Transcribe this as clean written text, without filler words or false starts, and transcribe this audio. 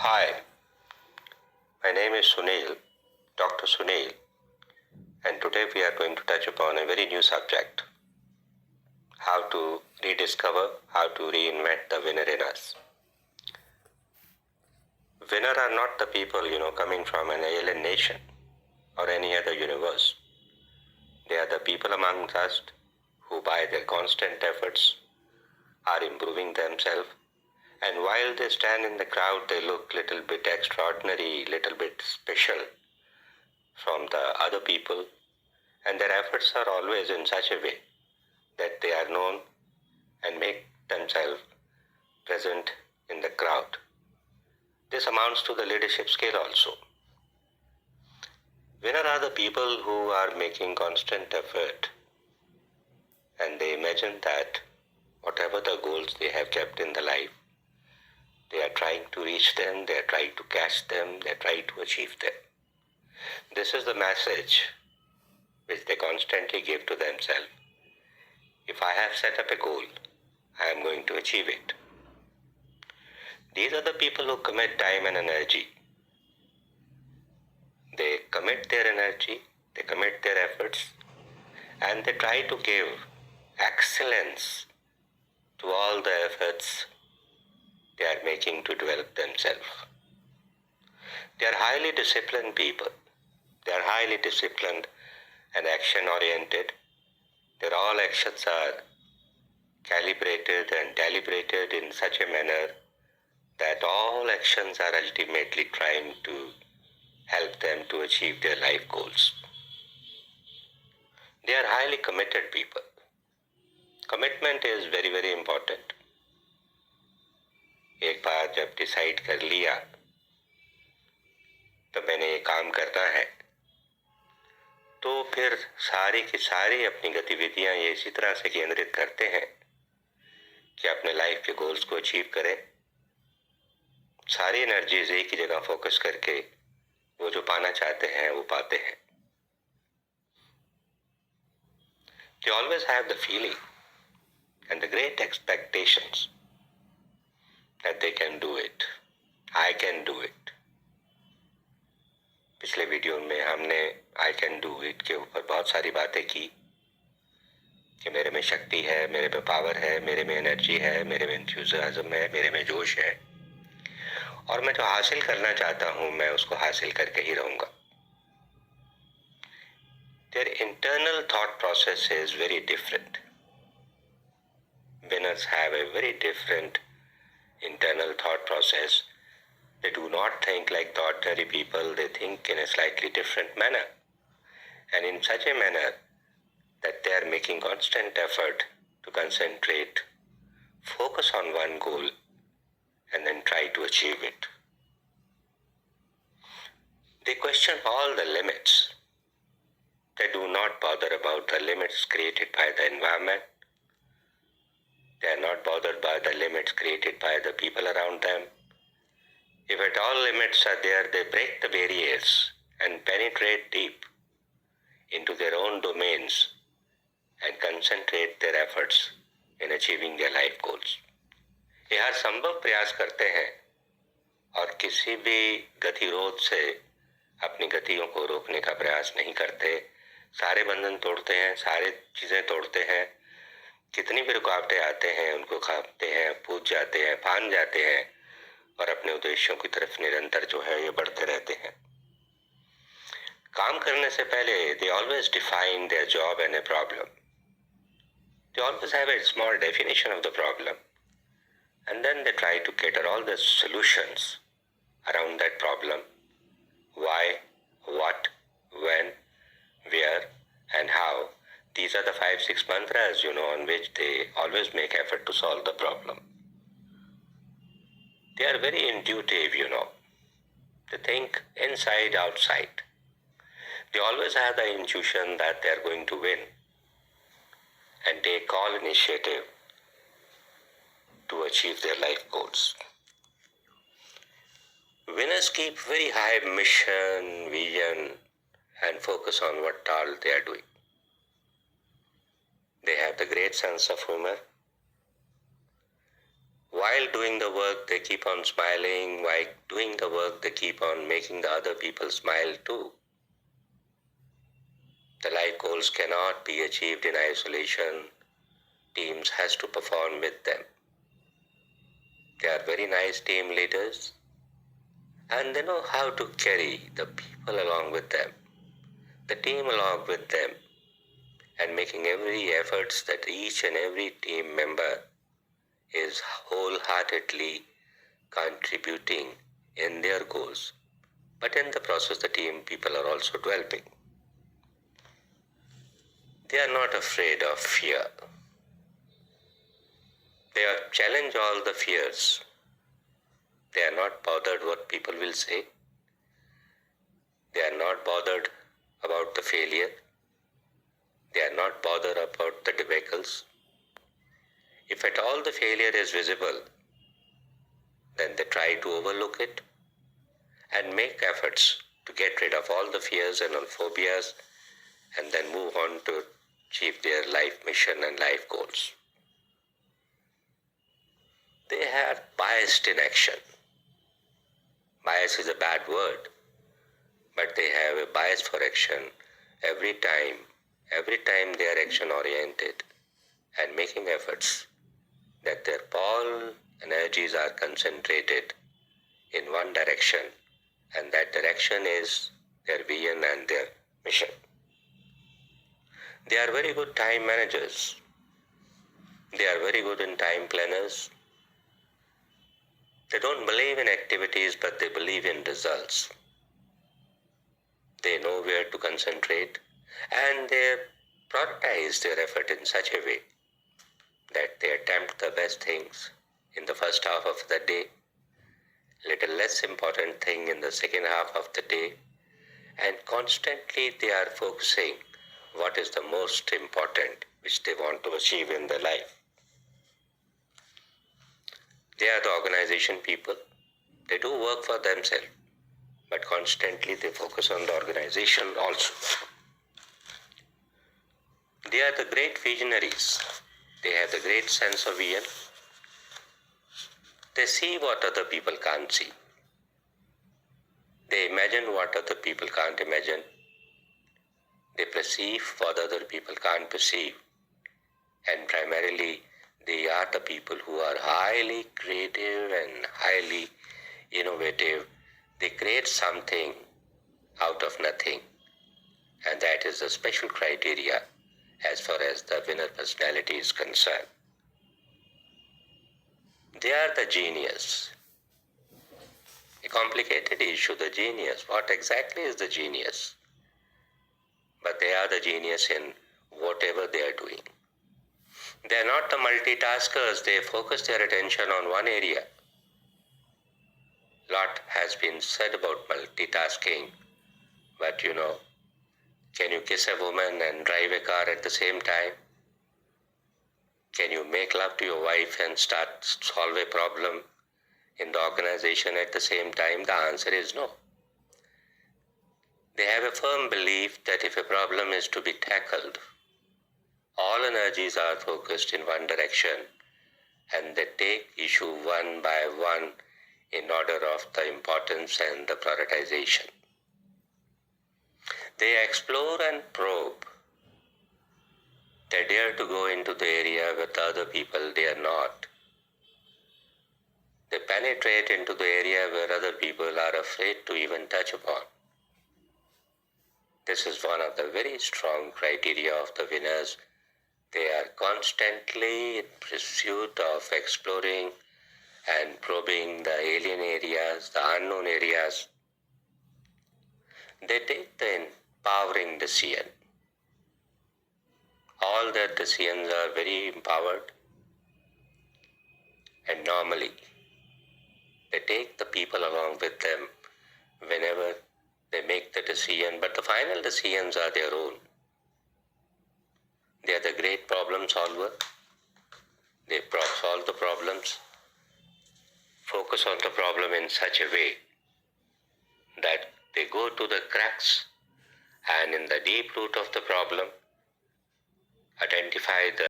Hi, my name is Sunil, Dr. Sunil, and today we are going to touch upon a very new subject: how to rediscover, how to reinvent the winner in us. Winner are not the people, coming from an alien nation or any other universe. They are the people among us who, by their constant efforts, are improving themselves. And while they stand in the crowd, they look little bit extraordinary, little bit special from the other people, and their efforts are always in such a way that they are known and make themselves present in the crowd. This amounts to the leadership skill also. Winner are the people who are making constant effort, and they imagine that whatever the goals they have kept in the life, they are trying to reach them, they are trying to catch them, they are trying to achieve them. This is the message which they constantly give to themselves. If I have set up a goal, I am going to achieve it. These are the people who commit time and energy. They commit their energy, they commit their efforts, and they try to give excellence to all the efforts they are making to develop themselves. They are highly disciplined people. They are highly disciplined and action-oriented. Their all actions are calibrated and deliberated in such a manner that all actions are ultimately trying to help them to achieve their life goals. They are highly committed people. Commitment is very very important. एक बार जब decide कर लिया तो मैंने ये काम करना है, तो फिर सारी की सारी अपनी गतिविधियां ये इसी तरह से केंद्रित करते हैं कि अपने लाइफ के गोल्स को अचीव करें. सारी एनर्जीज एक ही जगह फोकस करके वो जो पाना चाहते हैं वो पाते हैं. They always have the feeling and the great expectations that they can do it. I can do it. पिछले वीडियो में हमने I can do it के ऊपर बहुत सारी बातें की कि मेरे में शक्ति है, मेरे में पावर है, मेरे में एनर्जी है, मेरे में एंथुसियाज्म है, मेरे में जोश है, और मैं जो हासिल करना चाहता हूँ मैं उसको हासिल करके ही रहूँगा. Their internal thought process is very different. Winners have a very different internal thought process. They do not think like the ordinary people. They think in a slightly different manner, and in such a manner that they are making constant effort to concentrate, focus on one goal, and then try to achieve it. They question all the limits. They do not bother about the limits created by the environment. They are not bothered by the limits created by the people around them. If at all limits are there, they break the barriers and penetrate deep into their own domains and concentrate their efforts in achieving their life goals. ये हर संभव प्रयास करते हैं और किसी भी गतिरोध से अपनी गतियों को रोकने का प्रयास नहीं करते. सारे बंधन तोड़ते हैं, सारे चीज़ें तोड़ते हैं. कितनी भी रुकावटें आते हैं उनको खाते हैं, पूज जाते हैं, फान जाते हैं और अपने उद्देश्यों की तरफ निरंतर जो है ये बढ़ते रहते हैं. काम करने से पहले they always define their job and a problem. They always have a small definition of the problem, and then they try to cater all the solutions around that problem. Why, what, when, where, and how. These are the 5-6 mantras, on which they always make effort to solve the problem. They are very intuitive, They think inside, outside. They always have the intuition that they are going to win, and take all initiative to achieve their life goals. Winners keep very high mission, vision, and focus on what all they are doing. They have the great sense of humor. while doing the work, they keep on smiling. While doing the work, they keep on making the other people smile too. The life goals cannot be achieved in isolation. Teams has to perform with them. They are very nice team leaders and they know how to carry the people along with them, the team along with them, and making every efforts that each and every team member is wholeheartedly contributing in their goals. But in the process, the team people are also developing. They are not afraid of fear. They challenge all the fears. They are not bothered what people will say. They are not bothered about the failure. They are not bothered about the debacles. If at all the failure is visible, then they try to overlook it and make efforts to get rid of all the fears and all phobias and then move on to achieve their life mission and life goals. They are biased in action. Bias is a bad word, but they have a bias for action every time they are action oriented and making efforts that their all energies are concentrated in one direction, and that direction is their vision and their mission. They are very good time managers. They are very good in time planners. They don't believe in activities, but they believe in results. They know where to concentrate, and they prioritize their effort in such a way that they attempt the best things in the first half of the day, little less important thing in the second half of the day, and constantly they are focusing what is the most important which they want to achieve in their life. They are the organization people. They do work for themselves, but constantly they focus on the organization also. They are the great visionaries. They have the great sense of vision. They see what other people can't see. They imagine what other people can't imagine. They perceive what other people can't perceive. And primarily, they are the people who are highly creative and highly innovative. They create something out of nothing. And that is the special criteria as far as the winner personality is concerned. They are the genius. A complicated issue, the genius. What exactly is the genius? But they are the genius in whatever they are doing. They are not the multitaskers. They focus their attention on one area. Lot has been said about multitasking, but can you kiss a woman and drive a car at the same time? Can you make love to your wife and solve a problem in the organization at the same time? The answer is no. They have a firm belief that if a problem is to be tackled, all energies are focused in one direction and they take issue one by one in order of the importance and the prioritization. They explore and probe. They dare to go into the area with other people dare not. They penetrate into the area where other people are afraid to even touch upon. This is one of the very strong criteria of the winners. They are constantly in pursuit of exploring and probing the alien areas, the unknown areas. They take the empowering decision. All their decisions are very empowered, and normally they take the people along with them whenever they make the decision, but the final decisions are their own. They are the great problem solver. They solve the problems, focus on the problem in such a way that they go to the cracks and in the deep root of the problem identify the